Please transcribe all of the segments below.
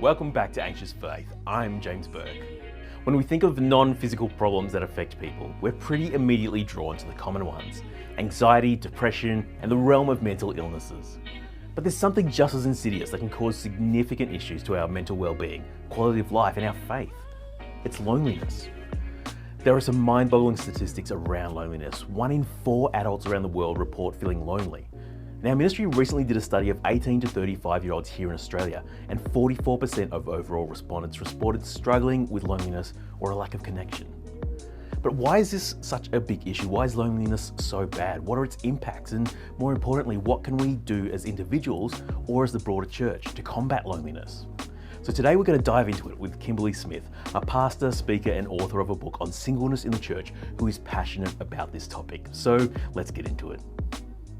Welcome back to Anxious Faith. I'm James Burke. When we think of non-physical problems that affect people, we're pretty immediately drawn to the common ones: anxiety, depression, and the realm of mental illnesses. But there's something just as insidious that can cause significant issues to our mental well-being, quality of life, and our faith. It's loneliness. There are some mind-boggling statistics around loneliness. 1 in 4 adults around the world report feeling lonely. Now, ministry recently did a study of 18 to 35-year-olds here in Australia, and 44% of overall respondents reported struggling with loneliness or a lack of connection. But why is this such a big issue? Why is loneliness so bad? What are its impacts? And more importantly, what can we do as individuals or as the broader church to combat loneliness? So today we're going to dive into it with Kimberly Smith, a pastor, speaker, and author of a book on singleness in the church who is passionate about this topic. So let's get into it.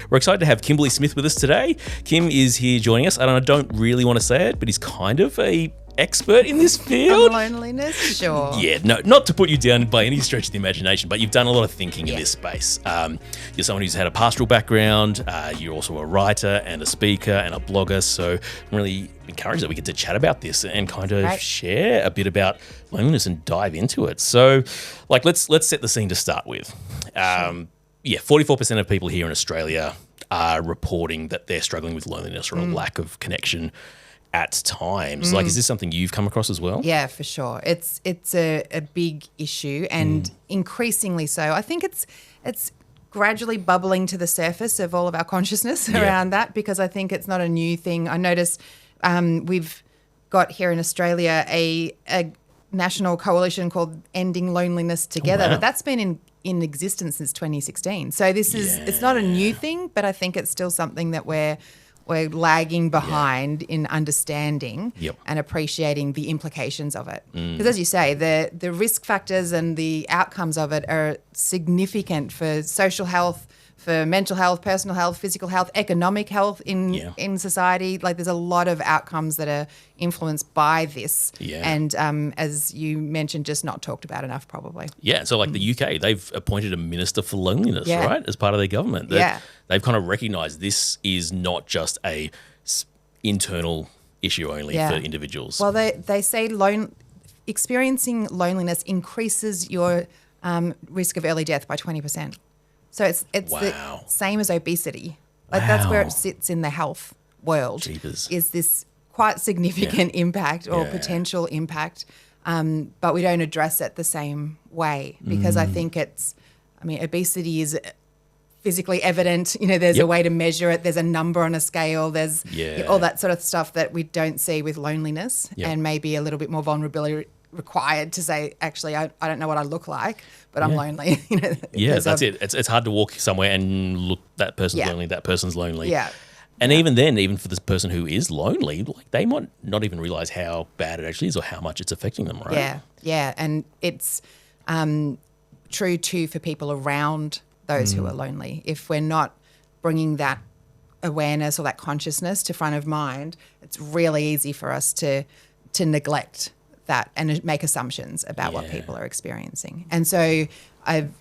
We're excited to have Kimberly Smith with us today. Kim is here joining us, and I don't really want to say it, but he's kind of a expert in this field. Loneliness, sure. Yeah, no, not to put you down by any stretch of the imagination, but you've done a lot of thinking in this space. You're someone who's had a pastoral background. You're also a writer and a speaker and a blogger. So I'm really encouraged that we get to chat about this and kind of share a bit about loneliness and dive into it. So, let's set the scene to start with. 44% of people here in Australia are reporting that they're struggling with loneliness or a lack of connection at times. Is this something you've come across as well? Yeah, for sure. It's a big issue, and increasingly so. I think it's gradually bubbling to the surface of all of our consciousness around that, because I think it's not a new thing. I notice we've got here in Australia a national coalition called Ending Loneliness Together, but that's been in existence since 2016. So it's not a new thing, but I think it's still something that we're lagging behind in understanding and appreciating the implications of it. Because as you say, the risk factors and the outcomes of it are significant for social health, for mental health, personal health, physical health, economic health in society. There's a lot of outcomes that are influenced by this. Yeah. And as you mentioned, just not talked about enough probably. Yeah, so the UK, they've appointed a minister for loneliness, right, as part of their government. They've kind of recognised this is not just a internal issue only for individuals. Well, they say experiencing loneliness increases your risk of early death by 20%. So it's the same as obesity. That's where it sits in the health world. Jeepers. Is this quite significant impact or potential impact, but we don't address it the same way, because I think obesity is physically evident. There's a way to measure it. There's a number on a scale. There's all that sort of stuff that we don't see with loneliness, and maybe a little bit more vulnerability required to say, actually, I don't know what I look like, but I'm lonely. That's it. It's hard to walk somewhere and look, that person's lonely, that person's lonely. Yeah. And even then, even for this person who is lonely, they might not even realise how bad it actually is or how much it's affecting them, right? Yeah. And it's true too for people around those who are lonely. If we're not bringing that awareness or that consciousness to front of mind, it's really easy for us to neglect that and make assumptions about what people are experiencing. And so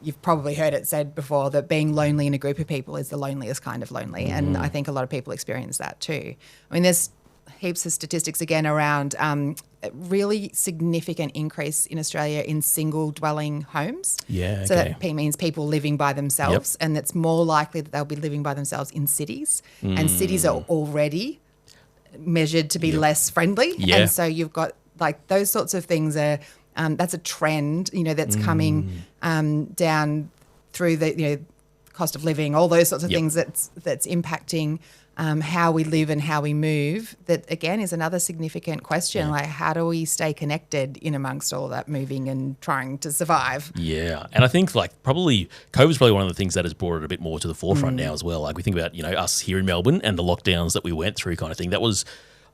you've probably heard it said before that being lonely in a group of people is the loneliest kind of lonely. And I think a lot of people experience that too. There's heaps of statistics again around a really significant increase in Australia in single dwelling homes. So that means people living by themselves, and it's more likely that they'll be living by themselves in cities. And cities are already measured to be less friendly. And so you've got those sorts of things are that's a trend, that's coming down through the cost of living, all those sorts of things that's impacting how we live and how we move. That again is another significant question. How do we stay connected in amongst all that moving and trying to survive? Yeah, and I think probably COVID's probably one of the things that has brought it a bit more to the forefront now as well. We think about us here in Melbourne and the lockdowns that we went through, kind of thing. That was,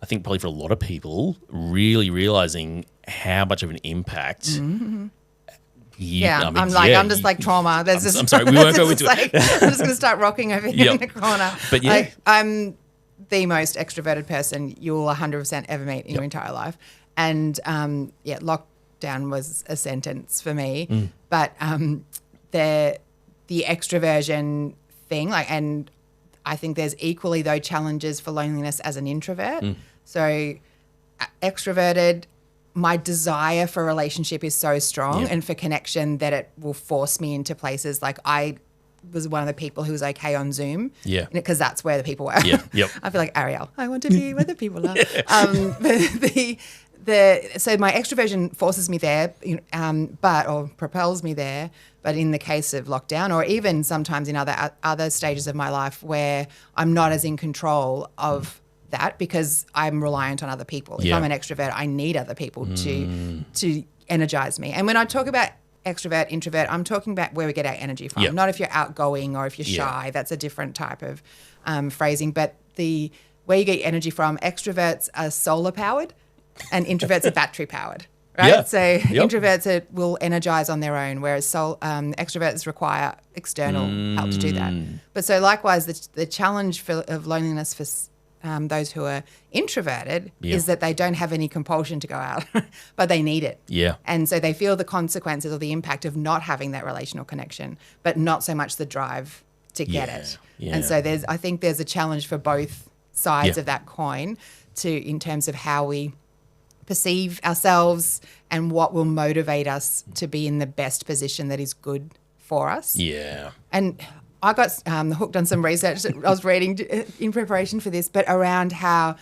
I think, probably for a lot of people, really realising how much of an impact. I'm just trauma. I'm sorry, we won't go into it. I'm just going to start rocking over here in the corner. But I'm the most extroverted person you'll 100% ever meet in your entire life. And lockdown was a sentence for me. But the extroversion thing, and I think there's equally though challenges for loneliness as an introvert. So extroverted, my desire for relationship is so strong and for connection that it will force me into places. Like I was one of the people who was okay on Zoom. Yeah. Because that's where the people were. Yeah. Yep. I feel like Ariel. I want to be where the people are. So my extroversion forces me there, or propels me there. But in the case of lockdown, or even sometimes in other stages of my life where I'm not as in control of that because I'm reliant on other people. If I'm an extrovert, I need other people to energize me. And when I talk about extrovert, introvert, I'm talking about where we get our energy from. Not if you're outgoing or if you're shy. That's a different type of phrasing. But where you get your energy from, extroverts are solar powered and introverts are battery powered. Right? Yeah. So introverts will energize on their own, whereas extroverts require external help to do that. But so likewise, the challenge of loneliness for those who are introverted is that they don't have any compulsion to go out, but they need it. Yeah. And so they feel the consequences or the impact of not having that relational connection, but not so much the drive to get it. Yeah. And so I think there's a challenge for both sides of that coin in terms of how we perceive ourselves and what will motivate us to be in the best position that is good for us. Yeah. And I got hooked on some research that I was reading in preparation for this, but around how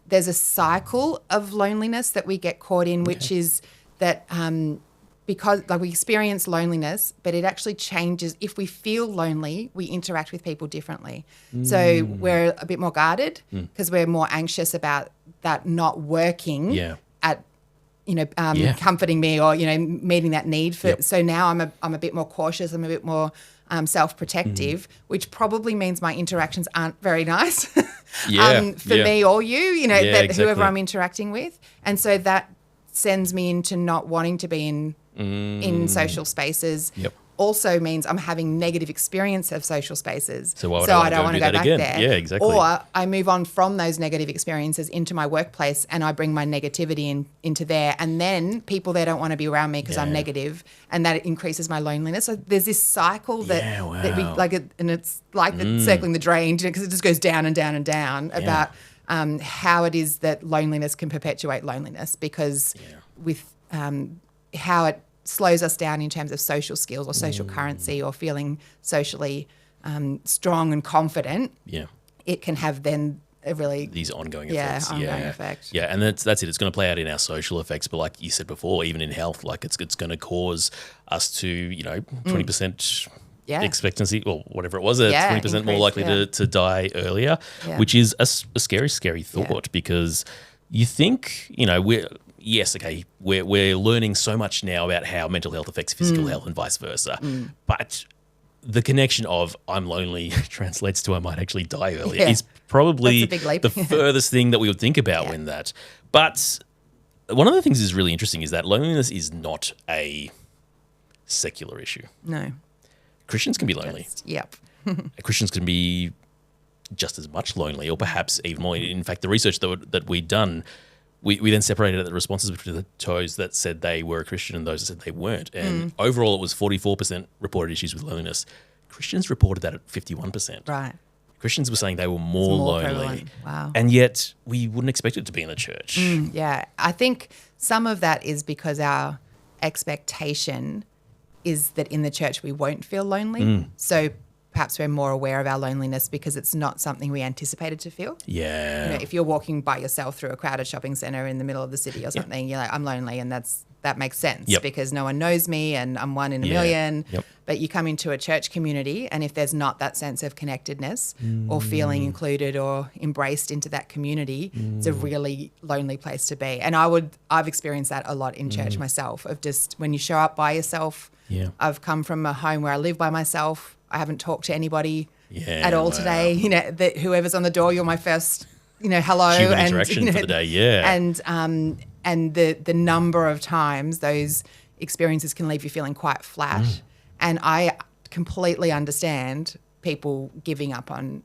there's a cycle of loneliness that we get caught in, which is that because we experience loneliness, but it actually changes. If we feel lonely, we interact with people differently. So we're a bit more guarded because we're more anxious about that not working at comforting me or meeting that need for. So now I'm a bit more cautious. I'm a bit more self-protective, which probably means my interactions aren't very nice for me or you, exactly. Whoever I'm interacting with. And so that sends me into not wanting to be in social spaces. Also means I'm having negative experience of social spaces. So I don't want to go back there. Yeah, exactly. Or I move on from those negative experiences into my workplace and I bring my negativity into there. And then people there don't want to be around me because I'm negative, and that increases my loneliness. So there's this cycle that we and it's like circling the drain because it just goes down and down and down about how it is that loneliness can perpetuate loneliness because with how it slows us down in terms of social skills or social currency or feeling socially strong and confident, it can have then a really these ongoing effects. Ongoing effect. Yeah, and that's it. It's going to play out in our social effects, but like you said before, even in health, like it's going to cause us to 20% expectancy or whatever it was, 20% more likely to die earlier, which is a scary, scary thought because you think we're learning so much now about how mental health affects physical health and vice versa. But the connection of I'm lonely translates to I might actually die earlier is probably the furthest thing that we would think about when that. But one of the things that's really interesting is that loneliness is not a secular issue. No. Christians can be lonely. Christians can be just as much lonely or perhaps even more. In fact, the research that we'd done, we then separated the responses between those that said they were a Christian and those that said they weren't. And overall, it was 44% reported issues with loneliness. Christians reported that at 51%. Right. Christians were saying they were more lonely. Prevalent. Wow. And yet we wouldn't expect it to be in the church. I think some of that is because our expectation is that in the church we won't feel lonely. So perhaps we're more aware of our loneliness because it's not something we anticipated to feel. Yeah. If you're walking by yourself through a crowded shopping centre in the middle of the city or something, you're like, I'm lonely, and that makes sense because no one knows me and I'm one in a million. But you come into a church community and if there's not that sense of connectedness or feeling included or embraced into that community, it's a really lonely place to be. And I've experienced that a lot in church myself, of just when you show up by yourself. I've come from a home where I live by myself. I haven't talked to anybody at all today. That whoever's on the door, you're my first, hello. Human interaction for the day, And the number of times those experiences can leave you feeling quite flat. And I completely understand people giving up on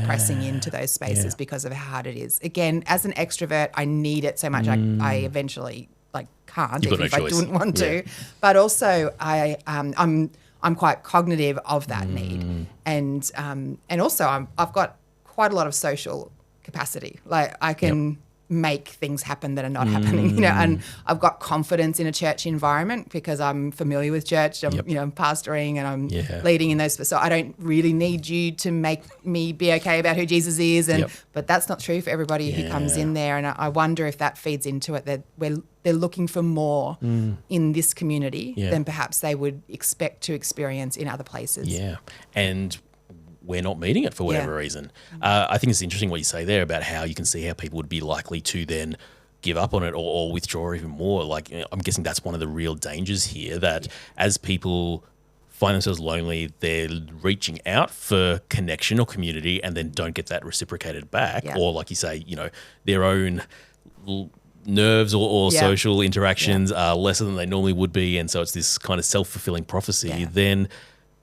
pressing into those spaces because of how hard it is. Again, as an extrovert, I need it so much. I eventually can't if I didn't want to. But also I'm quite cognitive of that need, and also I've got quite a lot of social capacity. Like I can make things happen that are not happening, and I've got confidence in a church environment because I'm familiar with church. I'm pastoring and I'm leading in those. So I don't really need you to make me be okay about who Jesus is. But that's not true for everybody who comes in there. And I wonder if that feeds into it, that they're looking for more in this community than perhaps they would expect to experience in other places. Yeah. And we're not meeting it for whatever reason. I think it's interesting what you say there about how you can see how people would be likely to then give up on it or withdraw even more. Like, I'm guessing that's one of the real dangers here, that as people find themselves lonely, they're reaching out for connection or community and then don't get that reciprocated back. Or like you say, their own nerves or social interactions are lesser than they normally would be. And so it's this kind of self-fulfilling prophecy. Then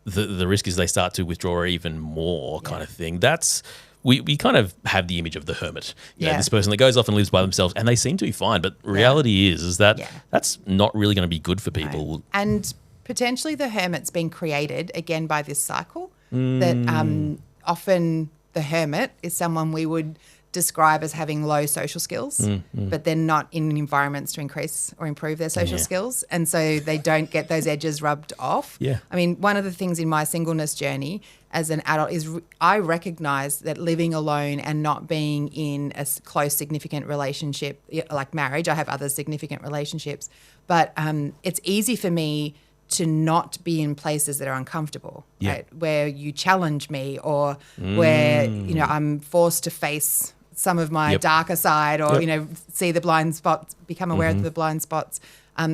the risk is they start to withdraw even more kind of thing. That's we kind of have the image of the hermit. You know, this person that goes off and lives by themselves, and they seem to be fine. But reality is that that's not really going to be good for people. No. And potentially the hermit's been created again by this cycle. That often the hermit is someone we would describe as having low social skills, but they're not in environments to increase or improve their social skills. And so they don't get those edges rubbed off. I mean, one of the things in my singleness journey as an adult is I recognize that living alone and not being in a close, significant relationship like marriage, I have other significant relationships, but it's easy for me to not be in places that are uncomfortable, right? Where you challenge me or where, I'm forced to face some of my darker side or, see the blind spots, become aware of the blind spots.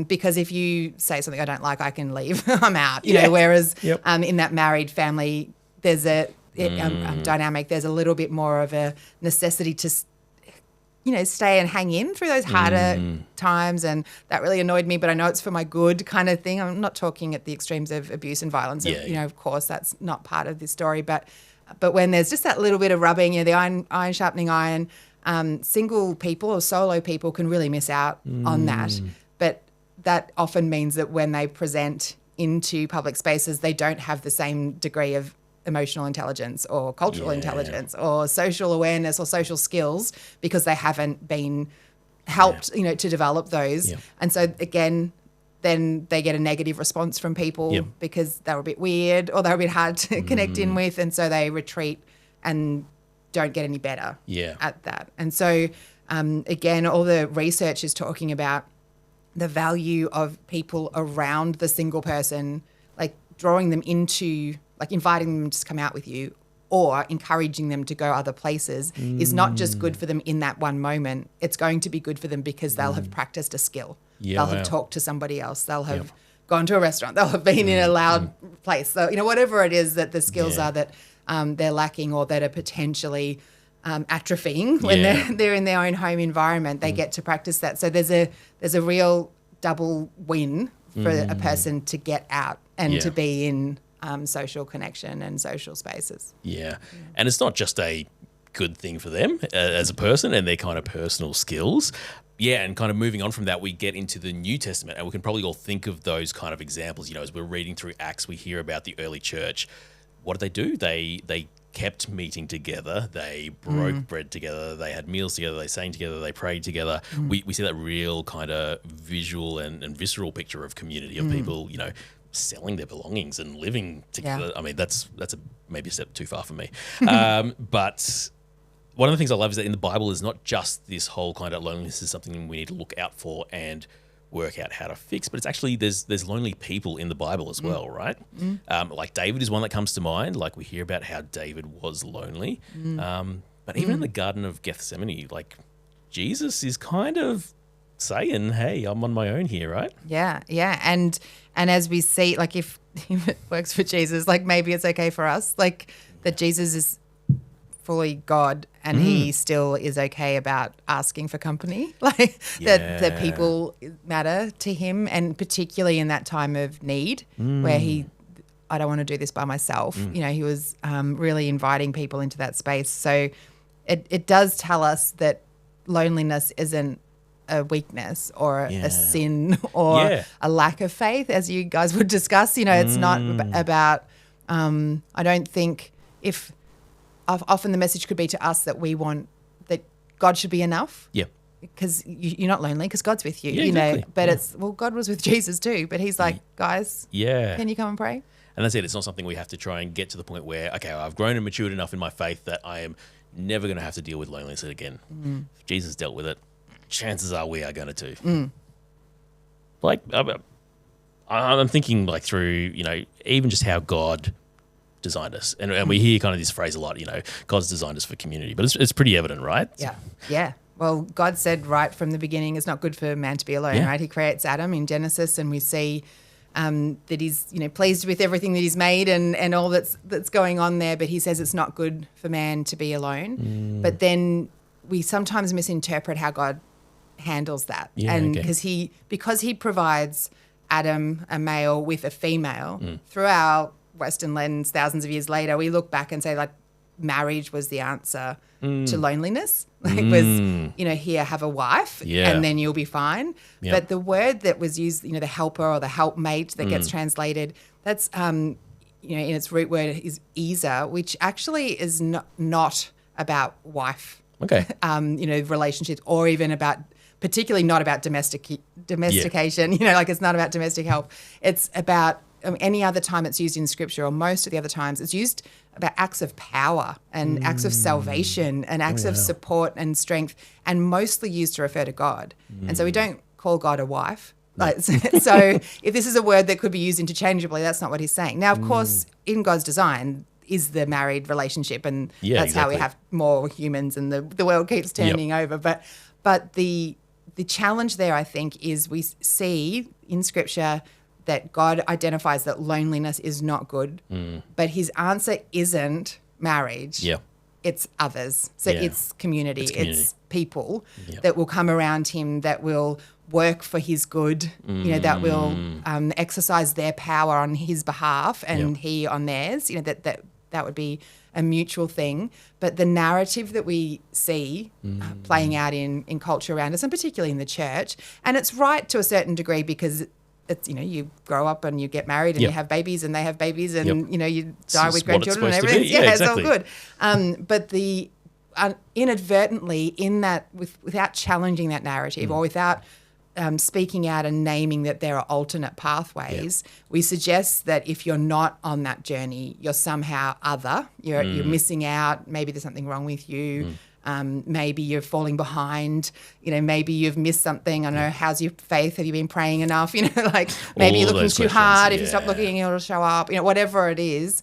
Because if you say something I don't like, I can leave. I'm out, whereas in that married family, there's a dynamic, there's a little bit more of a necessity to stay and hang in through those harder times. And that really annoyed me, but I know it's for my good kind of thing. I'm not talking at the extremes of abuse and violence. Of course, that's not part of this story. But when there's just that little bit of rubbing, the iron sharpening iron, single people or solo people can really miss out on that. But that often means that when they present into public spaces, they don't have the same degree of emotional intelligence or cultural intelligence or social awareness or social skills because they haven't been helped, to develop those. And so again, then they get a negative response from people because they were a bit weird or they're a bit hard to connect in with. And so they retreat and don't get any better at that. And so, again, all the research is talking about the value of people around the single person, like drawing them into, like inviting them to come out with you or encouraging them to go other places is not just good for them in that one moment. It's going to be good for them because they'll have practiced a skill. They'll have talked to somebody else. They'll have gone to a restaurant. They'll have been in a loud place. So, whatever it is that the skills are that they're lacking or that are potentially atrophying when they're in their own home environment, they get to practice that. So there's a real double win for a person to get out and to be in social connection and social spaces. And it's not just a good thing for them as a person and their kind of personal skills. And kind of moving on from that, we get into the New Testament, and we can probably all think of those kind of examples. As we're reading through Acts, we hear about the early church. What did they do? They kept meeting together. They broke bread together. They had meals together. They sang together. They prayed together. We see that real kind of visual and visceral picture of community of people, selling their belongings and living together. I mean, that's maybe a step too far for me. But one of the things I love is that in the Bible is not just this whole kind of loneliness is something we need to look out for and work out how to fix, but it's actually there's lonely people in the Bible as well, right? Like David is one that comes to mind. Like we hear about how David was lonely. But even in the Garden of Gethsemane, like Jesus is kind of saying, hey, I'm on my own here, right? Yeah. And as we see, like if it works for Jesus, like maybe it's okay for us, like that Jesus is fully God and he still is okay about asking for company, like that people matter to him, and particularly in that time of need where I don't want to do this by myself. He was really inviting people into that space. So it does tell us that loneliness isn't a weakness or a sin or a lack of faith, as you guys would discuss. It's not about, I don't think often the message could be to us that we want that God should be enough. because you're not lonely because God's with you, Yeah, you know. exactly. But Yeah. it's, well, God was with Jesus too, but he's like, guys, Yeah. can you come and pray? And that's it. It's not something we have to try and get to the point where, okay, I've grown and matured enough in my faith that I am never going to have to deal with loneliness again. If Jesus dealt with it, chances are we are going to too. Like, I'm thinking like through, you know, even just how God designed us. And we hear kind of this phrase a lot, you know, God's designed us for community, but it's pretty evident, right? Yeah. Well, God said right from the beginning, it's not good for man to be alone, Yeah. right? He creates Adam in Genesis, and we see that he's, you know, pleased with everything that he's made and all that's going on there. But he says it's not good for man to be alone. But then we sometimes misinterpret how God handles that, and because he provides Adam, a male, with a female. Through our Western lens, thousands of years later, we look back and say, like, marriage was the answer to loneliness. Like, was, you know, here, have a wife, and then you'll be fine. Yep. But the word that was used, you know, the helper or the helpmate that gets translated, that's, you know, in its root word is Isa, which actually is not about wife, Okay. you know, relationships, or even about, particularly not about domestication, you know, like it's not about domestic help. It's about any other time it's used in scripture, or most of the other times it's used about acts of power and acts of salvation and acts of support and strength, and mostly used to refer to God. And so we don't call God a wife. Like, so if this is a word that could be used interchangeably, that's not what he's saying. Now, of course, in God's design is the married relationship, and that's how we have more humans and the world keeps turning over. But the challenge there, I think, is we see in Scripture that God identifies that loneliness is not good, but his answer isn't marriage. Yeah. It's others. So it's community. It's people Yep. that will come around him, that will work for his good, you know, that will exercise their power on his behalf and he on theirs, you know, that would be a mutual thing. But the narrative that we see playing out in culture around us, and particularly in the church, and it's right to a certain degree, because it's, you know, you grow up and you get married and you have babies and they have babies and, you know, you die with grandchildren and everything. It's all good. But the inadvertently in that, without challenging that narrative or without speaking out and naming that there are alternate pathways, we suggest that if you're not on that journey, you're somehow other, you're missing out, maybe there's something wrong with you, maybe you're falling behind, you know, maybe you've missed something. I don't know, how's your faith? Have you been praying enough? You know, like maybe you're looking too hard. If you stop looking, it'll show up, you know, whatever it is,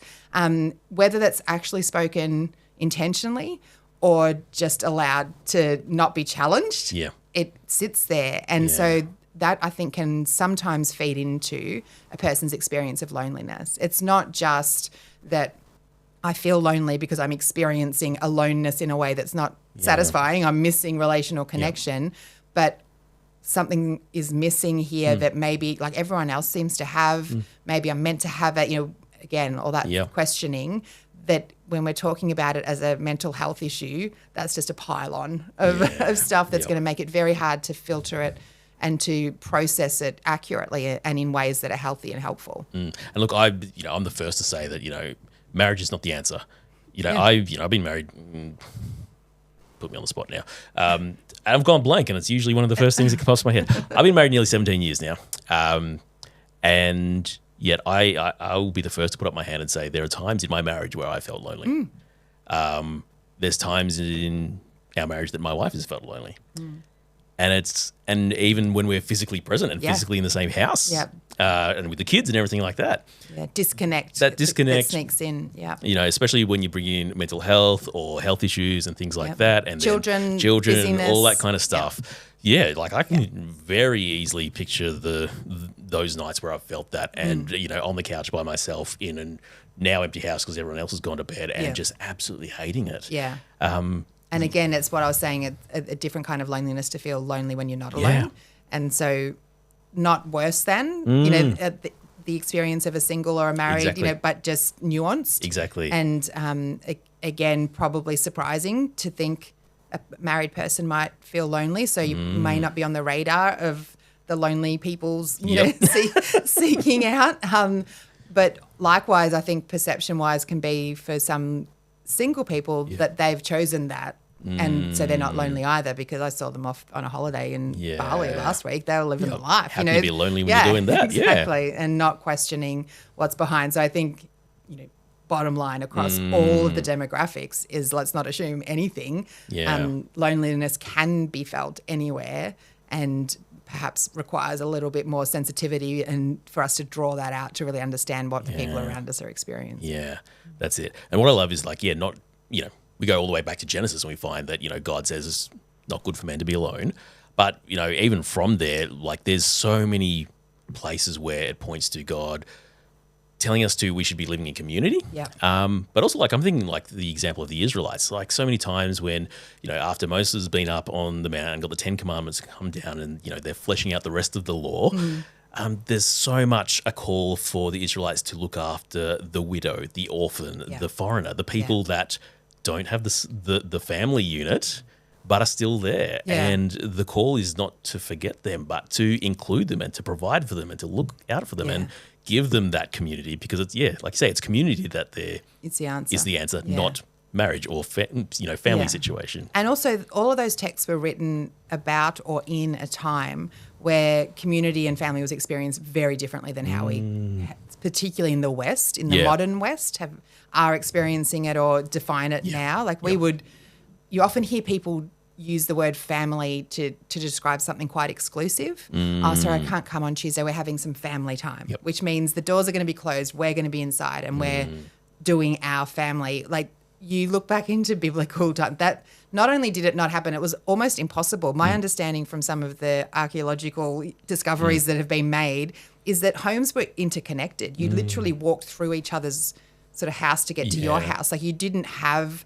whether that's actually spoken intentionally or just allowed to not be challenged. It sits there. And so that, I think, can sometimes feed into a person's experience of loneliness. It's not just that I feel lonely because I'm experiencing aloneness in a way that's not satisfying. I'm missing relational connection, but something is missing here that maybe, like everyone else seems to have, maybe I'm meant to have it, you know, again, all that questioning, that when we're talking about it as a mental health issue, that's just a pile-on of stuff that's going to make it very hard to filter it and to process it accurately and in ways that are healthy and helpful. And look, I'm the first to say that, you know, marriage is not the answer. You know, I've been married. Put me on the spot now. And I've gone blank, and it's usually one of the first things that pops in my head. I've been married nearly 17 years now, and yet I will be the first to put up my hand and say there are times in my marriage where I felt lonely. There's times in our marriage that my wife has felt lonely. And even when we're physically present and physically in the same house, and with the kids and everything like that. Disconnect. That disconnect that sneaks in, You know, especially when you bring in mental health or health issues and things like that, and children, and all that kind of stuff. Like I can very easily picture those nights where I've felt that, and you know, on the couch by myself in a now empty house because everyone else has gone to bed, and just absolutely hating it. And again, it's what I was saying, a different kind of loneliness, to feel lonely when you're not alone. And so not worse than, you know, the experience of a single or a married, you know, but just nuanced. And again, probably surprising to think a married person might feel lonely. So you may not be on the radar of the lonely people's, you know, seeking out. But likewise, I think perception-wise can be for some single people that they've chosen that. And so they're not lonely either, because I saw them off on a holiday in Bali last week. They were living the life. How can you be lonely when you're doing that? Exactly. And not questioning what's behind. So I think, bottom line across all of the demographics is, let's not assume anything. Loneliness can be felt anywhere, and perhaps requires a little bit more sensitivity and for us to draw that out to really understand what the people around us are experiencing. Yeah, that's it. And what I love is we go all the way back to Genesis and we find that, God says it's not good for man to be alone. But, even from there, there's so many places where it points to God telling us we should be living in community. Yeah. But also, I'm thinking the example of the Israelites. So many times when, after Moses has been up on the mountain and got the 10 Commandments come down and, they're fleshing out the rest of the law, there's so much a call for the Israelites to look after the widow, the orphan, the foreigner, the people that don't have the family unit but are still there. Yeah. And the call is not to forget them, but to include them and to provide for them and to look out for them and give them that community, because it's, like you say, it's community that it's the answer. Is the answer, not marriage or family situation. And also, all of those texts were written about or in a time where community and family was experienced very differently than how we, particularly in the West, in the modern West, are experiencing it or define it now. You often hear people use the word family to describe something quite exclusive. Oh, sorry, I can't come on Tuesday. We're having some family time, which means the doors are going to be closed. We're going to be inside and we're doing our family. You look back into biblical time, that not only did it not happen, it was almost impossible. My understanding from some of the archaeological discoveries that have been made is that homes were interconnected. You literally walked through each other's sort of house to get to your house. You didn't have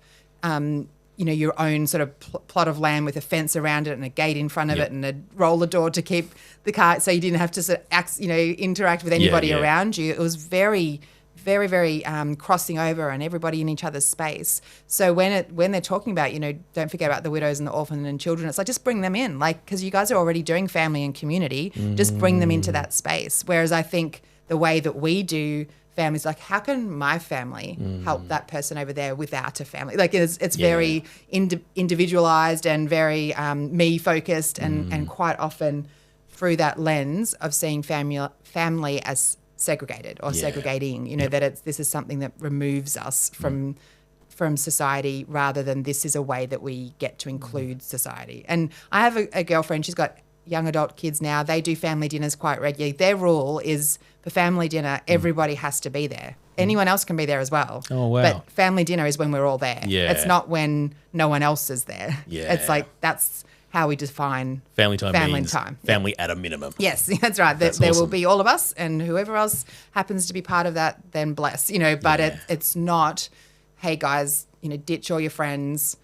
your own sort of plot of land with a fence around it and a gate in front of it and a roller door to keep the car, so you didn't have to sort of interact with anybody around you. It was very, very, very crossing over and everybody in each other's space. So when they're talking about, don't forget about the widows and the orphan and children, it's just bring them in, because you guys are already doing family and community, just bring them into that space. Whereas I think the way that we do families, how can my family help that person over there without a family? It's very individualized and very me focused, and quite often through that lens of seeing family as segregated or segregating, that this is something that removes us from society, rather than this is a way that we get to include society. And I have a girlfriend, she's got young adult kids now. They do family dinners quite regularly. Their rule is, for family dinner, everybody has to be there. Anyone else can be there as well. Oh, wow. But family dinner is when we're all there. Yeah. It's not when no one else is there. Yeah. It's that's how we define family time. Means time. Family at a minimum. Yes, that's right. That's there awesome. will be all of us, and whoever else happens to be part of that, then bless. But it's not, hey guys, ditch all your friends,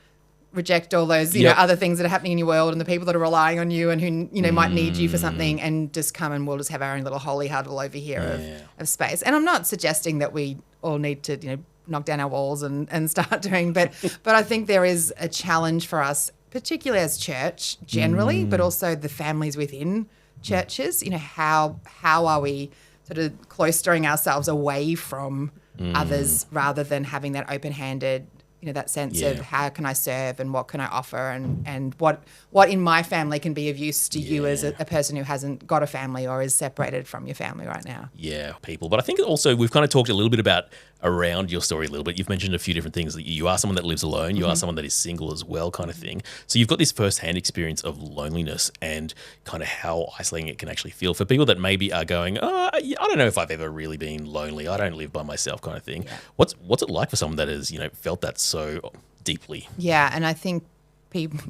reject all those other things that are happening in your world and the people that are relying on you and who might need you for something, and just come and we'll just have our own little holy huddle over here of space. And I'm not suggesting that we all need to knock down our walls and start doing, but I think there is a challenge for us, particularly as church generally, but also the families within churches. How are we sort of cloistering ourselves away from others, rather than having that open-handed, that sense of how can I serve and what can I offer, and what in my family can be of use to you as a person who hasn't got a family or is separated from your family right now. Yeah, people. But I think also we've kind of talked a little bit about around your story a little bit. You've mentioned a few different things. That you are someone that lives alone. You are someone that is single as well, kind of thing. So you've got this first-hand experience of loneliness and kind of how isolating it can actually feel for people that maybe are going, I don't know if I've ever really been lonely. I don't live by myself, kind of thing. Yeah. What's it like for someone that has felt that so deeply? Yeah, and I think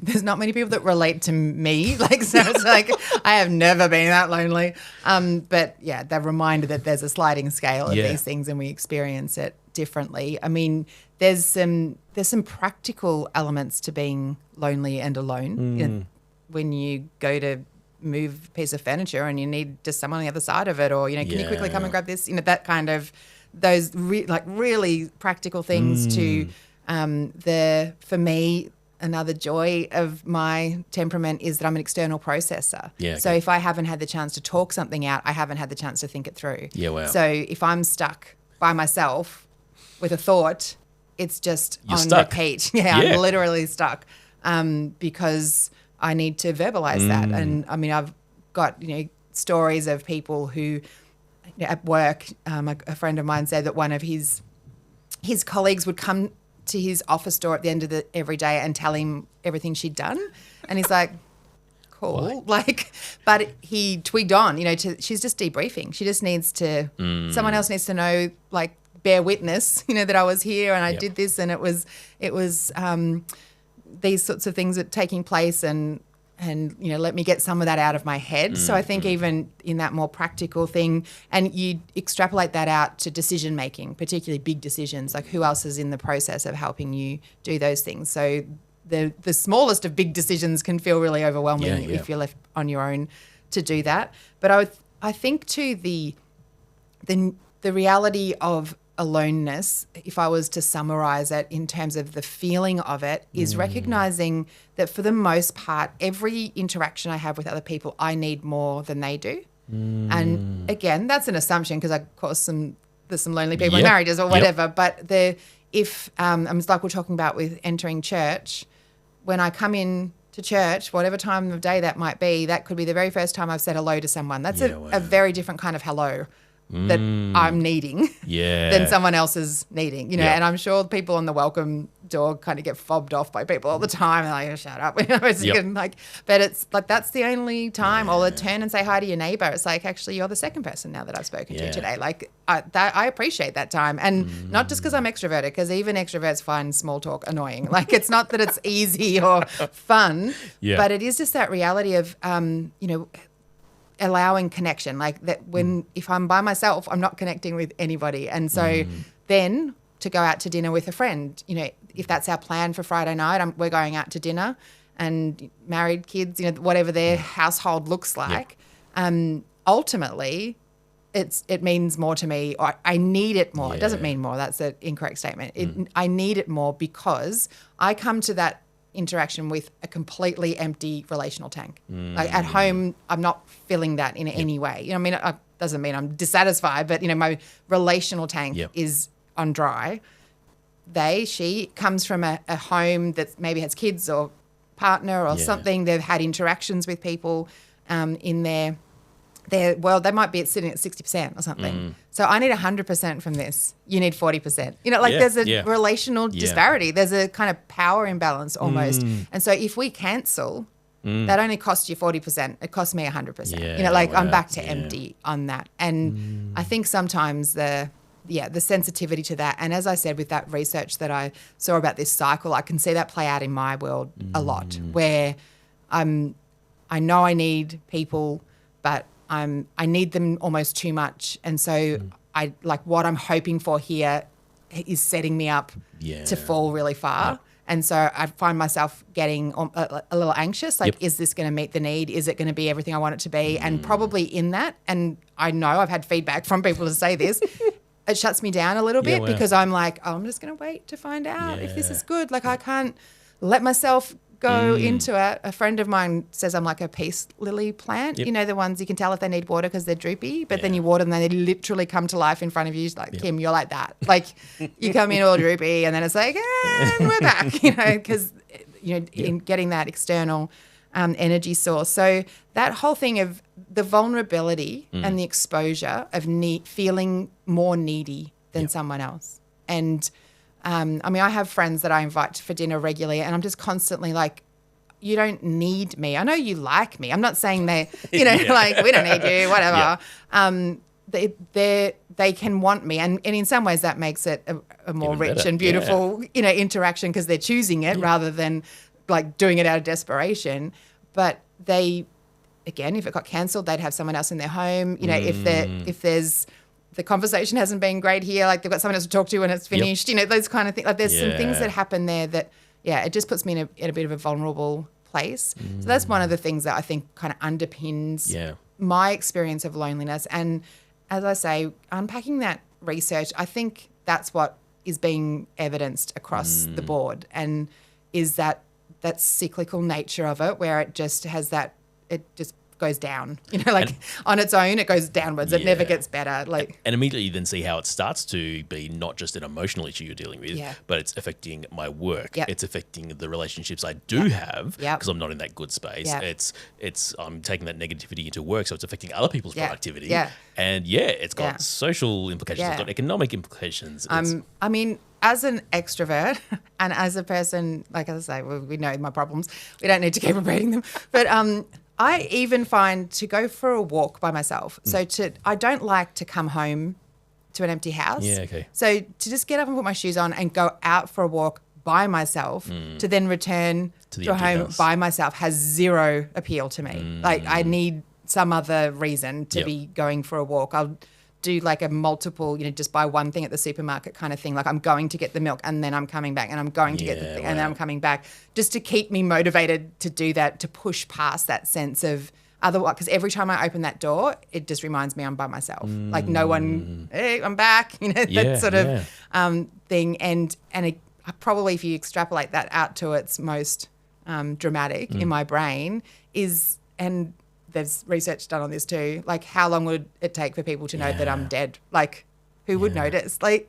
there's not many people that relate to me. So it's I have never been that lonely. But yeah, they're reminded that there's a sliding scale of these things and we experience it differently. I mean, there's some practical elements to being lonely and alone. When you go to move a piece of furniture and you need just someone on the other side of it, or can you quickly come and grab this? That kind of those really practical things to for me. Another joy of my temperament is that I'm an external processor. Yeah, okay. So if I haven't had the chance to talk something out, I haven't had the chance to think it through. Yeah, wow. So if I'm stuck by myself with a thought, it's just You're on stuck. repeat. Yeah, I'm literally stuck. because I need to verbalize that. And I mean, I've got, stories of people who at work, a friend of mine said that one of his colleagues would come to his office door at the end of every day and tell him everything she'd done. And he's like, cool. But he twigged on, she's just debriefing. She just needs to, someone else needs to know, bear witness, that I was here and I did this, and it was these sorts of things that taking place and let me get some of that out of my head. So I think even in that more practical thing, and you extrapolate that out to decision making, particularly big decisions, like who else is in the process of helping you do those things. So the smallest of big decisions can feel really overwhelming if you're left on your own to do that. But I think too the reality of aloneness, if I was to summarize it in terms of the feeling of it, is recognizing that for the most part, every interaction I have with other people, I need more than they do. And again, that's an assumption because of course there's some lonely people in marriages or whatever, but it's like we're talking about with entering church. When I come in to church, whatever time of day that might be, that could be the very first time I've said hello to someone. That's a very different kind of hello that I'm needing than someone else is needing, and I'm sure people on the welcome door kind of get fobbed off by people all the time. They're like, oh, shut up. But it's like, that's the only time. Or they turn and say hi to your neighbor. It's like, actually, you're the second person now that I've spoken to today. Like I appreciate that time. And not just because I'm extroverted, because even extroverts find small talk annoying. Like it's not that it's easy or fun, but it is just that reality of, allowing connection, like that if I'm by myself, I'm not connecting with anybody. And so then to go out to dinner with a friend, if that's our plan for Friday night, we're going out to dinner, and married kids, whatever their household looks like, ultimately it means more to me, or I need it more. It doesn't mean more. That's an incorrect statement. I need it more because I come to that interaction with a completely empty relational tank. Like at home, I'm not filling that in any way. It doesn't mean I'm dissatisfied, but my relational tank is on dry. She comes from a home that maybe has kids or partner or something. They've had interactions with people in their world. They might be sitting at 60% or something. So I need 100% from this. You need 40%. There's a relational disparity. There's a kind of power imbalance almost. And so if we cancel, that only costs you 40%. It costs me 100%. I'm back to empty on that. And I think sometimes the sensitivity to that. And as I said, with that research that I saw about this cycle, I can see that play out in my world a lot, where I know I need people, but I need them almost too much. And so what I'm hoping for here is setting me up to fall really far. And so I find myself getting a little anxious, is this going to meet the need? Is it going to be everything I want it to be? And probably in that, and I know I've had feedback from people to say this, it shuts me down a little bit because I'm like, I'm just going to wait to find out if this is good. Like I can't let myself go into it. A friend of mine says I'm like a peace lily plant. The ones you can tell if they need water because they're droopy, but then you water them and they literally come to life in front of you. It's like, Kim, you're like that. Like you come in all droopy and then it's like, and we're back, because, in getting that external energy source. So that whole thing of the vulnerability and the exposure of feeling more needy than someone else. And I have friends that I invite for dinner regularly, and I'm just constantly like, you don't need me. I know you like me. I'm not saying we don't need you, whatever. They can want me. And in some ways that makes it a more rich and beautiful, interaction because they're choosing it rather than like doing it out of desperation. But if it got cancelled, they'd have someone else in their home. If there's the conversation hasn't been great here, like they've got someone else to talk to when it's finished, those kind of things. Like there's some things that happen there that, it just puts me in a bit of a vulnerable place. So that's one of the things that I think kind of underpins my experience of loneliness. And as I say, unpacking that research, I think that's what is being evidenced across the board, and is that cyclical nature of it, where it just has it just goes down. On its own, it goes downwards. It never gets better. And immediately you then see how it starts to be not just an emotional issue you're dealing with, but it's affecting my work. Yep. It's affecting the relationships I do have because I'm not in that good space. Yep. It's I'm taking that negativity into work, so it's affecting other people's productivity. Yeah. And it's got social implications. It's got economic implications. I mean, as an extrovert and as a person, like I say, we know my problems. We don't need to keep repeating them. But I even find to go for a walk by myself. So I don't like to come home to an empty house. Yeah, okay. So to just get up and put my shoes on and go out for a walk by myself to then return to home house. by myself has zero appeal to me. Like I need some other reason to be going for a walk. I'll do like a multiple, just buy one thing at the supermarket kind of thing. Like I'm going to get the milk and then I'm coming back and I'm going to get the thing and then I'm coming back, just to keep me motivated to do that, to push past that sense of otherwise, because every time I open that door, it just reminds me I'm by myself. Like no one, hey, I'm back, that sort of thing. And probably if you extrapolate that out to its most dramatic in my brain and there's research done on this too. Like, how long would it take for people to know that I'm dead? Like, who would notice? Like,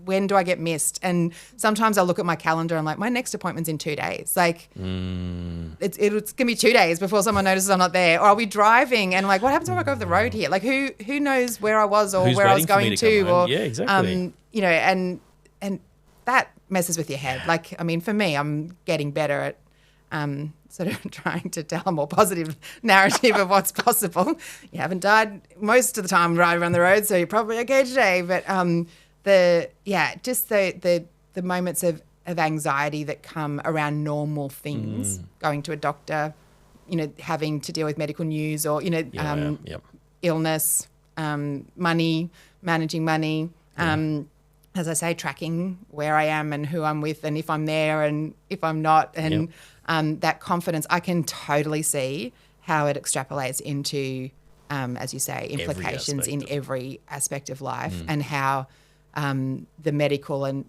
when do I get missed? And sometimes I'll look at my calendar and I'm like, my next appointment's in 2 days. Like, it's going to be 2 days before someone notices I'm not there. Or I'll be driving and like, what happens if I go off the road here? Like, who knows where I was or where I was going to? Or yeah, exactly. And that messes with your head. Like, I mean, for me, I'm getting better at sort of trying to tell a more positive narrative of what's possible. You haven't died most of the time right around the road, so you're probably okay today. But the moments of anxiety that come around normal things, going to a doctor, having to deal with medical news or, illness, money, managing money, as I say, tracking where I am and who I'm with and if I'm there and if I'm not. And that confidence, I can totally see how it extrapolates into, as you say, implications in every aspect of life and how the mental and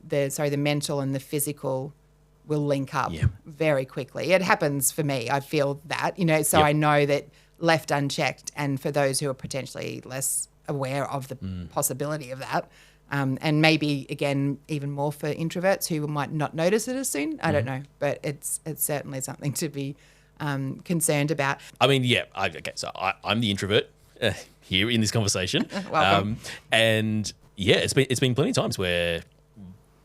the physical will link up very quickly. It happens for me. I feel that, so I know that left unchecked, and for those who are potentially less aware of the possibility of that, and maybe, again, even more for introverts who might not notice it as soon. I don't know, but it's certainly something to be concerned about. I mean, okay, so I'm the introvert here in this conversation. Welcome. And it's been plenty of times where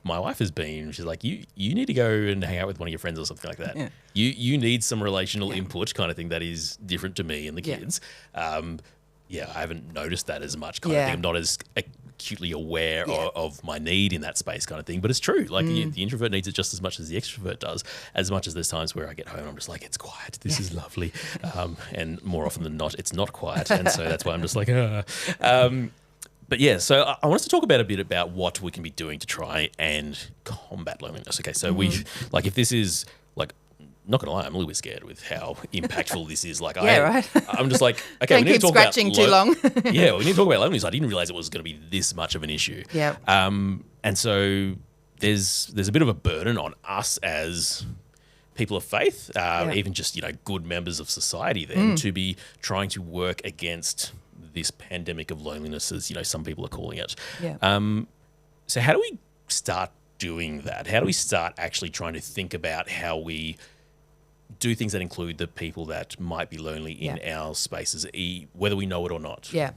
my wife has been, she's like, you need to go and hang out with one of your friends or something like that. Yeah. You need some relational input kind of thing that is different to me and the kids. I haven't noticed that as much kind of thing. I'm not as acutely aware of my need in that space kind of thing. But it's true. Like the introvert needs it just as much as the extrovert does, as much as there's times where I get home and I'm just like, it's quiet. This is lovely. And more often than not, it's not quiet. And so that's why I'm just like, But so I want us to talk a bit about what we can be doing to try and combat loneliness. Okay, so if this is like, not gonna lie, I'm a little bit scared with how impactful this is. Like, I'm just like, okay, we need to talk about scratching too long. we need to talk about loneliness. I didn't realize it was going to be this much of an issue. Yeah. And so there's a bit of a burden on us as people of faith, even just good members of society, then to be trying to work against this pandemic of loneliness, as some people are calling it. Yeah. So how do we start doing that? How do we start actually trying to think about how we do things that include the people that might be lonely in our spaces, whether we know it or not? Yeah.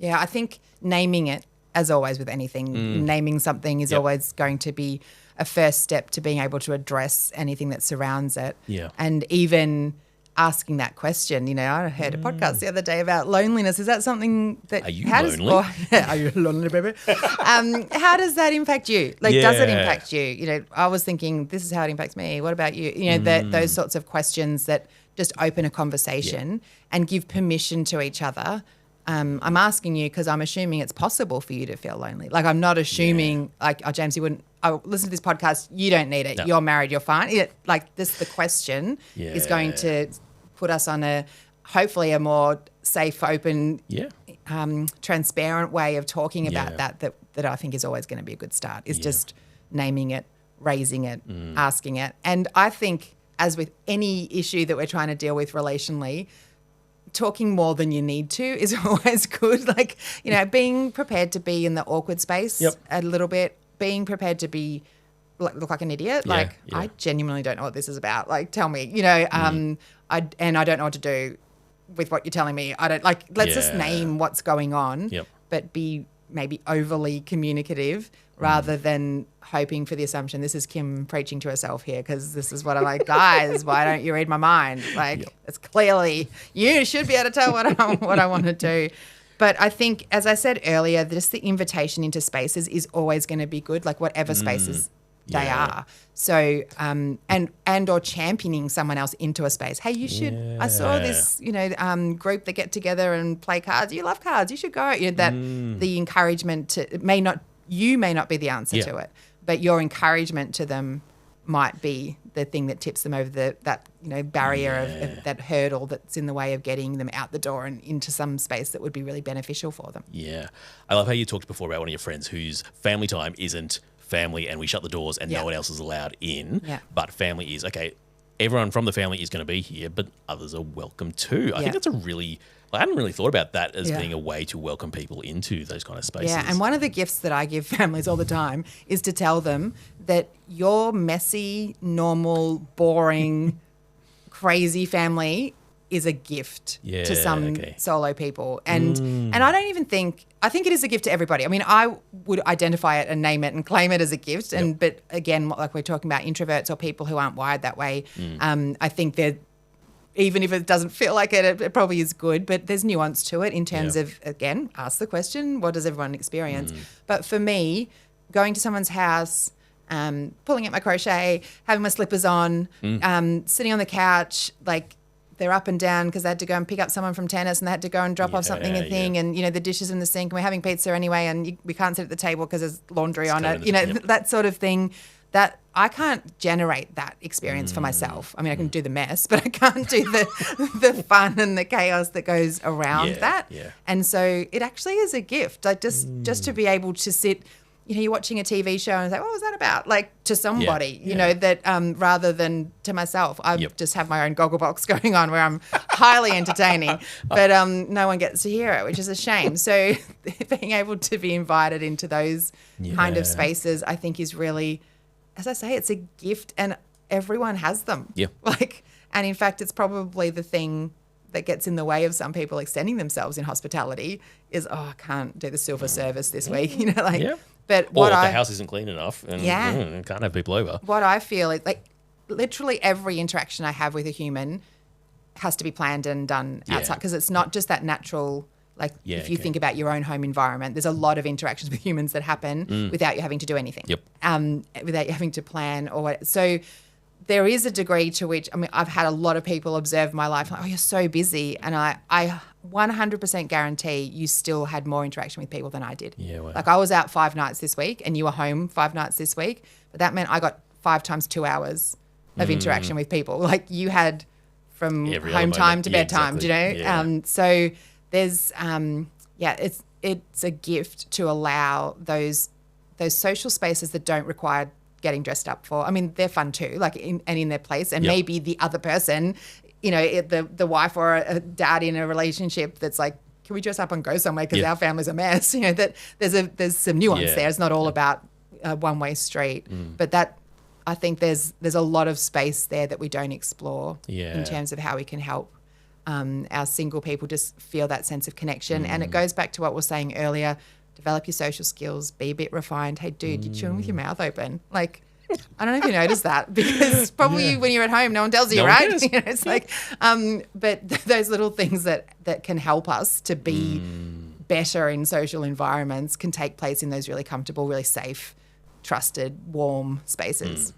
I think naming it, as always with anything, naming something is always going to be a first step to being able to address anything that surrounds it. Yeah. And even asking that question, I heard a podcast the other day about loneliness. Is that something that... Are you lonely? Are you lonely, baby? How does that impact you? Like, does it impact you? I was thinking, this is how it impacts me. What about you? Those sorts of questions that just open a conversation and give permission to each other. I'm asking you because I'm assuming it's possible for you to feel lonely. Like, I'm not assuming, James, you wouldn't... listen to this podcast. You don't need it. No. You're married. You're fine. The question is going to put us on hopefully a more safe, open, transparent way of talking about that I think is always going to be a good start, is just naming it, raising it, asking it. And I think, as with any issue that we're trying to deal with relationally, talking more than you need to is always good. Like, being prepared to be in the awkward space a little bit, being prepared to be look like an idiot. I genuinely don't know what this is about. Like, tell me, I don't know what to do with what you're telling me. I don't let's just name what's going on, but be maybe overly communicative rather than hoping for the assumption. This is Kim preaching to herself here, because this is what I'm like, guys, why don't you read my mind? It's clearly, you should be able to tell what I want to do. But I think, as I said earlier, just the invitation into spaces is always going to be good, like whatever spaces they are. So, and or championing someone else into a space. Hey, you should, I saw this, group that get together and play cards. You love cards. You should go. The encouragement you may not be the answer to it, but your encouragement to them might be the thing that tips them over that barrier of that hurdle that's in the way of getting them out the door and into some space that would be really beneficial for them. Yeah. I love how you talked before about one of your friends whose family time isn't family and we shut the doors and no one else is allowed in. Yeah. But family is, okay, everyone from the family is going to be here, but others are welcome too. I think that's a really, I hadn't really thought about that as being a way to welcome people into those kind of spaces. Yeah, and one of the gifts that I give families all the time is to tell them that your messy, normal, boring, crazy family is a gift to some solo people. And I don't even think, I think it is a gift to everybody. I mean, I would identify it and name it and claim it as a gift. But again, like we're talking about introverts or people who aren't wired that way, I think they're, even if it doesn't feel like it, it probably is good, but there's nuance to it in terms of, again, ask the question, what does everyone experience? But for me, going to someone's house, pulling out my crochet, having my slippers on, sitting on the couch, like they're up and down because they had to go and pick up someone from tennis and they had to go and drop off something and the dishes in the sink and we're having pizza anyway and we can't sit at the table because there's laundry on it, that sort of thing. That I can't generate that experience for myself. I mean, I can do the mess, but I can't do the fun and the chaos that goes around that. Yeah. And so it actually is a gift. Like just to be able to sit, you're watching a TV show and say, what was that about? Like to somebody, that rather than to myself, I just have my own goggle box going on where I'm highly entertaining, but no one gets to hear it, which is a shame. So being able to be invited into those kind of spaces, I think is really, as I say, it's a gift and everyone has them. Yeah. And in fact, it's probably the thing that gets in the way of some people extending themselves in hospitality is, I can't do the silver service this week, But or the house isn't clean enough and can't have people over. What I feel is like literally every interaction I have with a human has to be planned and done outside, because it's not just that natural. If you think about your own home environment, there's a lot of interactions with humans that happen without you having to do anything. Yep. Without you having to plan or what. So there is a degree to which, I mean, I've had a lot of people observe my life like, you're so busy. And I 100% guarantee you still had more interaction with people than I did. Yeah, wow. Like I was out 5 nights this week and you were home 5 nights this week. But that meant I got 5 times 2 hours of interaction with people. Like you had from home time to bedtime, do you know? Yeah. So there's it's a gift to allow those social spaces that don't require getting dressed up for. I mean, they're fun too, in their place. And maybe the other person, the wife or a dad in a relationship that's like, can we dress up and go somewhere because our family's a mess? That there's some nuance there. It's not all about a one-way street, but that I think there's a lot of space there that we don't explore in terms of how we can help our single people just feel that sense of connection. And it goes back to what we were saying earlier, develop your social skills, be a bit refined. Hey, dude, you're chewing with your mouth open. Like, I don't know if you noticed that because probably when you're at home, no one tells you, right? It's like, but those little things that can help us to be better in social environments can take place in those really comfortable, really safe, trusted, warm spaces.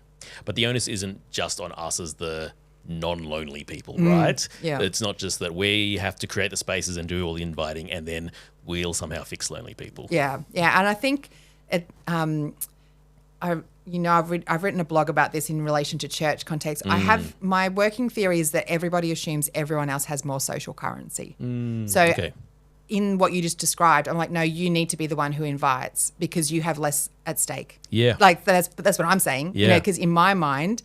But the onus isn't just on us as the non-lonely people, right? Yeah. It's not just that we have to create the spaces and do all the inviting and then we'll somehow fix lonely people. Yeah. Yeah. And I think I've written a blog about this in relation to church context. I have, my working theory is that everybody assumes everyone else has more social currency. In what you just described, I'm like, no, you need to be the one who invites because you have less at stake. Yeah. Like that's what I'm saying. Yeah. Because in my mind,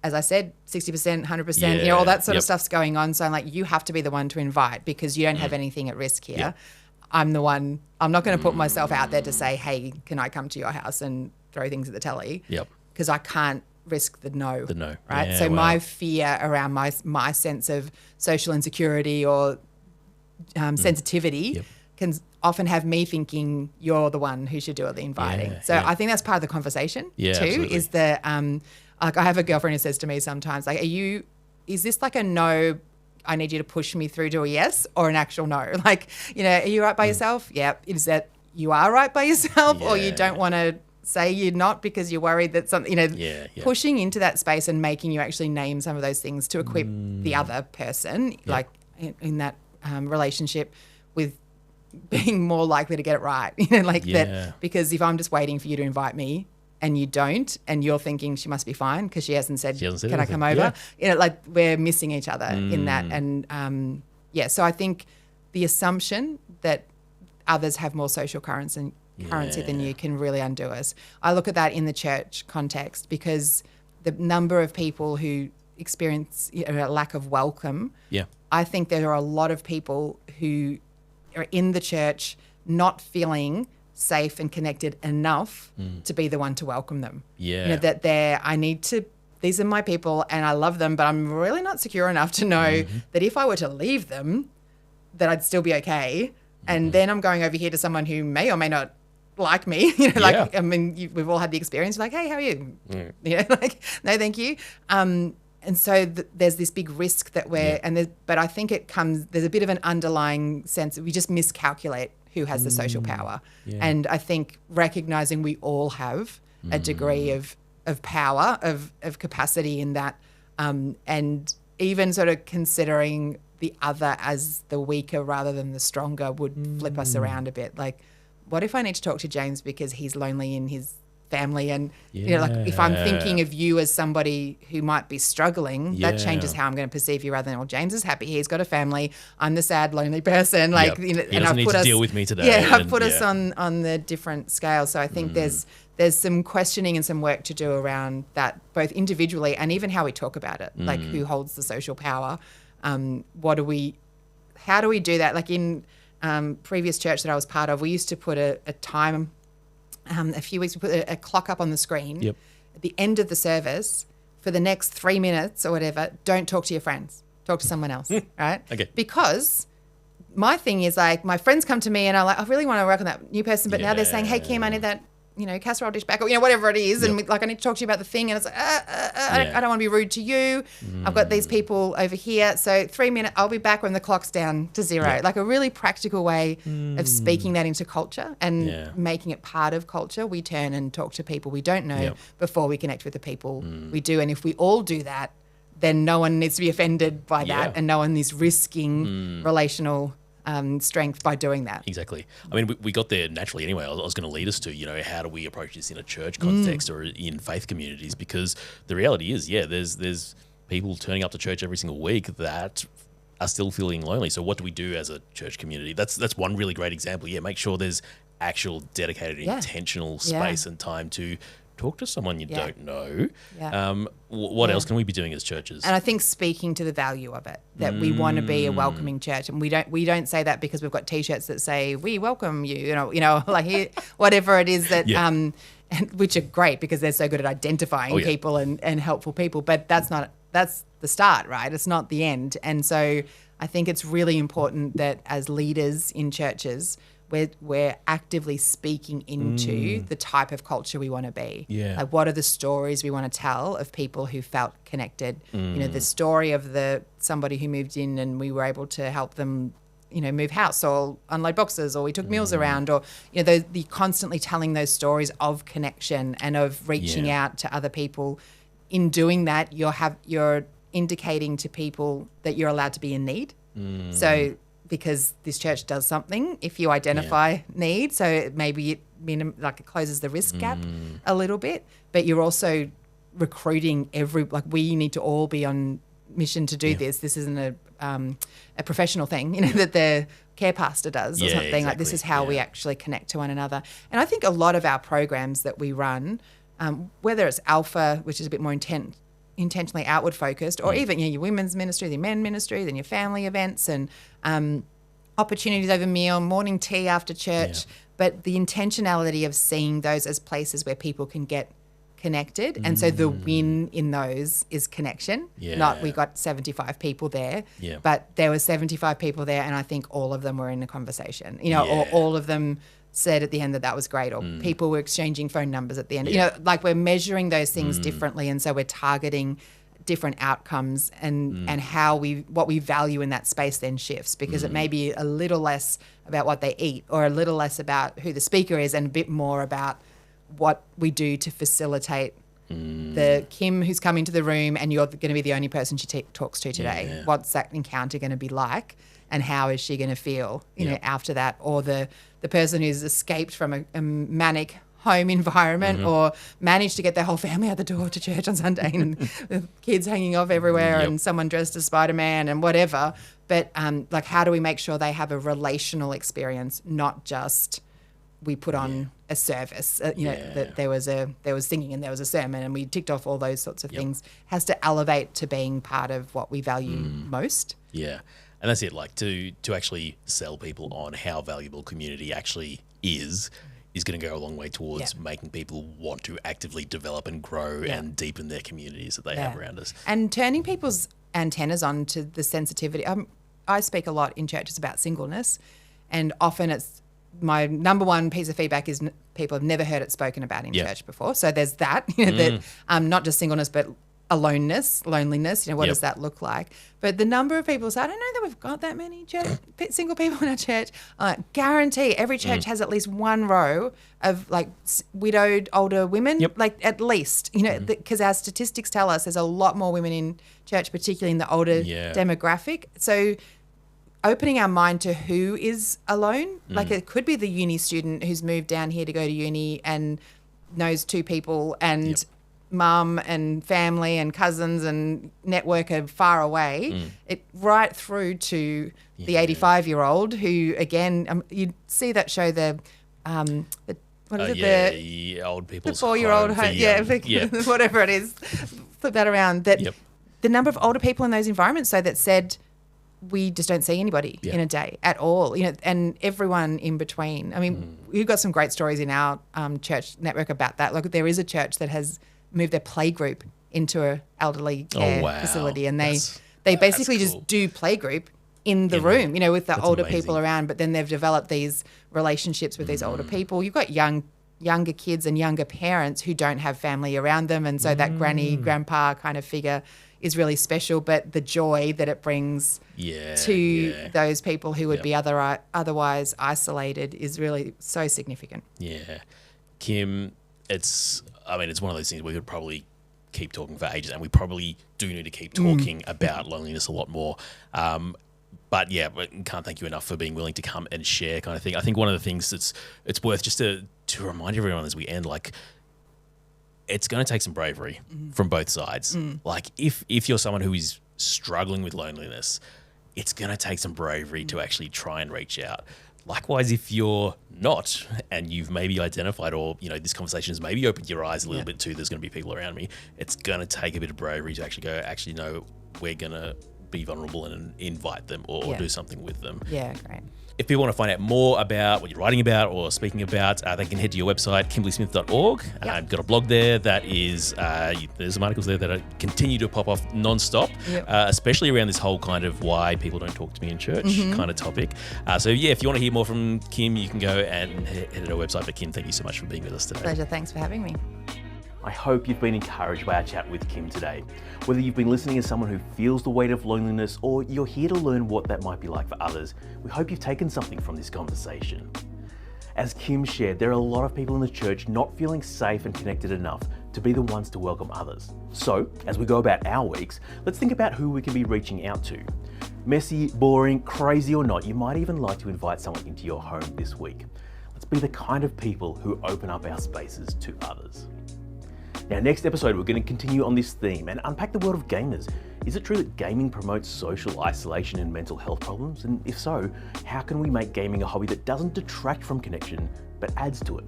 as I said, 60%, 100%, all that sort of Yep. stuff's going on. So I'm like, you have to be the one to invite because you don't have anything at risk here. I'm the one. I'm not going to put myself out there to say, hey, can I come to your house and throw things at the telly? Yep. Because I can't risk the no. The no. Right. Yeah, So wow. my fear around my sense of social insecurity or sensitivity can often have me thinking you're the one who should do all the inviting. Yeah, so yeah. I think that's part of the conversation too, absolutely. is that like I have a girlfriend who says to me sometimes, like, is this like a no, I need you to push me through to a yes, or an actual no? Like, are you right by yourself? Yeah. Is that you are right by yourself, or you Yeah. don't want to say you're not because you're worried that something, Yeah. pushing into that space and making you actually name some of those things to equip the other person, like in that relationship, with being more likely to get it right, that, because if I'm just waiting for you to invite me and you don't, and you're thinking she must be fine because she hasn't said, can I come over? Like we're missing each other in that. And so I think the assumption that others have more social currency than you can really undo us. I look at that in the church context because the number of people who experience a lack of welcome, I think there are a lot of people who are in the church not feeling safe and connected enough to be the one to welcome them. That these are my people and I love them, but I'm really not secure enough to know that if I were to leave them, that I'd still be okay. And then I'm going over here to someone who may or may not like me, I mean, we've all had the experience, like, hey, how are you? Like, no, thank you. And so there's this big risk that but I think there's a bit of an underlying sense that we just miscalculate who has the social power. And I think recognizing we all have a degree of power, of capacity in that, and even sort of considering the other as the weaker rather than the stronger would flip us around a bit. Like, what if I need to talk to James because he's lonely in his family? And, like if I'm thinking of you as somebody who might be struggling, that changes how I'm going to perceive you rather than, well, James is happy. He's got a family. I'm the sad, lonely person. Like, He and doesn't need to deal with me today. Yeah, I've put us on the different scale. So I think there's some questioning and some work to do around that, both individually and even how we talk about it, like who holds the social power. How do we do that? Like in previous church that I was part of, we used to put a time, a few weeks, we put a clock up on the screen at the end of the service for the next 3 minutes or whatever. Don't talk to your friends, talk to someone else, right? Okay. Because my thing is, like, my friends come to me and I'm like, I really want to work on that new person, but now they're saying, hey, Kim, I need that, casserole dish back, or, whatever it is. And I need to talk to you about the thing. And it's like, I don't want to be rude to you. I've got these people over here. So 3 minutes, I'll be back when the clock's down to zero. Like a really practical way of speaking that into culture and making it part of culture. We turn and talk to people we don't know before we connect with the people we do. And if we all do that, then no one needs to be offended by that, and no one is risking relational strength by doing that. Exactly. I mean, we got there naturally anyway. I was going to lead us to, how do we approach this in a church context or in faith communities? Because the reality is, there's people turning up to church every single week that are still feeling lonely. So what do we do as a church community? That's one really great example. Make sure there's actual dedicated, intentional space and time to talk to someone you don't know. What else can we be doing as churches? And I think speaking to the value of it, that we want to be a welcoming church, and we don't say that because we've got T-shirts that say we welcome you, like whatever it is that, which are great because they're so good at identifying people and helpful people. But that's the start, right? It's not the end. And so I think it's really important that as leaders in churches, we're actively speaking into the type of culture we want to be. Like, what are the stories we want to tell of people who felt connected? The story of somebody who moved in and we were able to help them, move house or unload boxes, or we took meals around, or the constantly telling those stories of connection and of reaching out to other people. In doing that, you're indicating to people that you're allowed to be in need. So, because this church does something, if you identify need, so maybe it closes the risk gap a little bit, but you're also recruiting we need to all be on mission to do this. This isn't a professional thing, that the care pastor does or something. Exactly. Like, this is how we actually connect to one another. And I think a lot of our programs that we run, whether it's Alpha, which is a bit more intentionally outward focused, or even your women's ministry, the men ministry, then your family events and opportunities over meal, morning tea after church. Yeah. But the intentionality of seeing those as places where people can get connected. And so the win in those is connection, not we got 75 people there, but there were 75 people there and I think all of them were in a conversation, or all of them said at the end that was great, or people were exchanging phone numbers at the end. Like we're measuring those things differently, and so we're targeting different outcomes, and how what we value in that space then shifts, because it may be a little less about what they eat or a little less about who the speaker is and a bit more about what we do to facilitate the Kim who's come into the room and you're going to be the only person she talks to today. Yeah. What's that encounter going to be like, and how is she going to feel, know, after that? Or the person who's escaped from a manic home environment or managed to get their whole family out the door to church on Sunday and the kids hanging off everywhere and someone dressed as Spider-Man and whatever. But like, how do we make sure they have a relational experience, not just we put on a service, that there was singing and there was a sermon and we ticked off all those sorts of things, has to elevate to being part of what we value most. Yeah. And that's it, like to actually sell people on how valuable community actually is going to go a long way towards making people want to actively develop and grow and deepen their communities that they have around us. And turning people's antennas on to the sensitivity. I speak a lot in churches about singleness, and often it's my number one piece of feedback is people have never heard it spoken about in church before. So there's that, that not just singleness, but aloneness, loneliness, what does that look like? But the number of people say, I don't know that we've got that many single people in our church. Guarantee every church has at least one row of like widowed older women, like at least, because our statistics tell us there's a lot more women in church, particularly in the older demographic. So opening our mind to who is alone, like it could be the uni student who's moved down here to go to uni and knows two people and mum and family and cousins and network are far away, it right through to the 85-year-old who, again, you see that show the old people's the 4-year-old home, whatever it is, flip that around. That the number of older people in those environments, so that said, we just don't see anybody in a day at all, and everyone in between. I mean, we've got some great stories in our church network about that. Like, there is a church that has moved their play group into a elderly care facility, and they basically just do play group in the room, with the older people around, but then they've developed these relationships with these older people. You've got younger kids and younger parents who don't have family around them, and so that granny, grandpa kind of figure is really special, but the joy that it brings to those people who would be otherwise isolated is really so significant. Yeah. Kim, it's one of those things we could probably keep talking for ages, and we probably do need to keep talking about loneliness a lot more. But yeah, we can't thank you enough for being willing to come and share, kind of thing. I think one of the things it's worth just to remind everyone as we end, like, it's going to take some bravery from both sides. Like, if you're someone who is struggling with loneliness, it's going to take some bravery to actually try and reach out. Likewise, if you're not, and you've maybe identified, or this conversation has maybe opened your eyes a little bit to, there's going to be people around me, it's going to take a bit of bravery to actually go, no, we're going to be vulnerable and invite them or do something with them. Yeah, great. If people want to find out more about what you're writing about or speaking about, they can head to your website, kimberlysmith.org. I've got a blog there that is, there's some articles there that continue to pop off nonstop, especially around this whole kind of why people don't talk to me in church kind of topic. So if you want to hear more from Kim, you can go and head to our website. But Kim, thank you so much for being with us today. Pleasure. Thanks for having me. I hope you've been encouraged by our chat with Kim today. Whether you've been listening as someone who feels the weight of loneliness, or you're here to learn what that might be like for others, we hope you've taken something from this conversation. As Kim shared, there are a lot of people in the church not feeling safe and connected enough to be the ones to welcome others. So, as we go about our weeks, let's think about who we can be reaching out to. Messy, boring, crazy or not, you might even like to invite someone into your home this week. Let's be the kind of people who open up our spaces to others. Now, next episode, we're going to continue on this theme and unpack the world of gamers. Is it true that gaming promotes social isolation and mental health problems? And if so, how can we make gaming a hobby that doesn't detract from connection, but adds to it?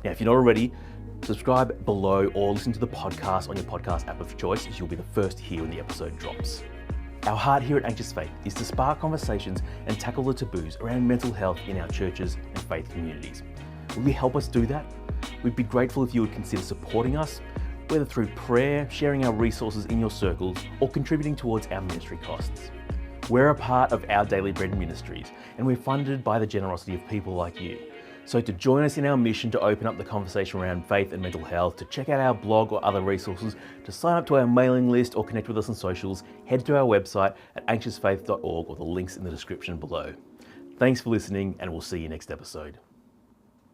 Now, if you're not already, Subscribe below or listen to the podcast on your podcast app of choice, as you'll be the first to hear when the episode drops. Our heart here at Anxious Faith is to spark conversations and tackle the taboos around mental health in our churches and faith communities. Will you help us do that? We'd be grateful if you would consider supporting us, whether through prayer, sharing our resources in your circles, or contributing towards our ministry costs. We're a part of Our Daily Bread Ministries, and we're funded by the generosity of people like you. So to join us in our mission to open up the conversation around faith and mental health, to check out our blog or other resources, to sign up to our mailing list or connect with us on socials, head to our website at anxiousfaith.org or the links in the description below. Thanks for listening, and we'll see you next episode.